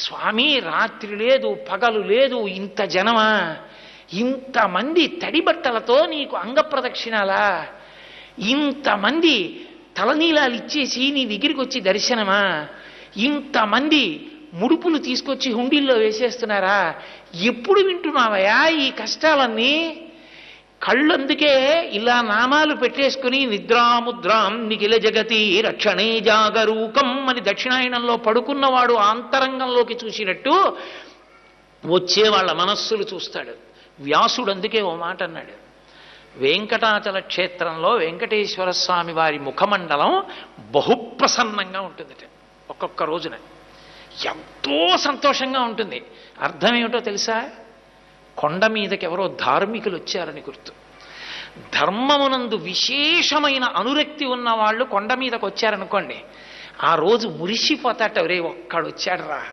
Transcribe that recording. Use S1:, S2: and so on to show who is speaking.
S1: స్వామి రాత్రి లేదు పగలు లేదు, ఇంత జనమా, ఇంతమంది తడి బట్టలతో నీకు అంగప్రదక్షిణాలా, ఇంతమంది తలనీలాలు ఇచ్చేసి నీ దగ్గరికి వచ్చి దర్శనమా, ఇంతమంది ముడుపులు తీసుకొచ్చి హుండీల్లో వేసేస్తున్నారా, ఎప్పుడు వింటున్నావయా ఈ కష్టాలన్నీ? కళ్ళందుకే ఇలా నామాలు పెట్టేసుకుని నిద్రాముద్రాం నిఖిల జగతి రక్షణే జాగరూకం అని దక్షిణాయనంలో పడుకున్నవాడు ఆంతరంగంలోకి చూసినట్టు వచ్చే వాళ్ళ మనస్సులు చూస్తాడు. వ్యాసుడు అందుకే ఓ మాట అన్నాడు, వెంకటాచల క్షేత్రంలో వెంకటేశ్వర స్వామి వారి ముఖమండలం బహుప్రసన్నంగా ఉంటుందట. ఒక్కొక్క రోజున ఎంతో సంతోషంగా ఉంటుంది. అర్థం ఏమిటో తెలుసా? కొండ మీదకి ఎవరో ధార్మికులు వచ్చారని గుర్తు. ధర్మమునందు విశేషమైన అనురక్తి ఉన్న వాళ్ళు కొండ మీదకి వచ్చారనుకోండి, ఆ రోజు మురిసిపోతాట, ఒరే ఒక్కడు వచ్చాడు రా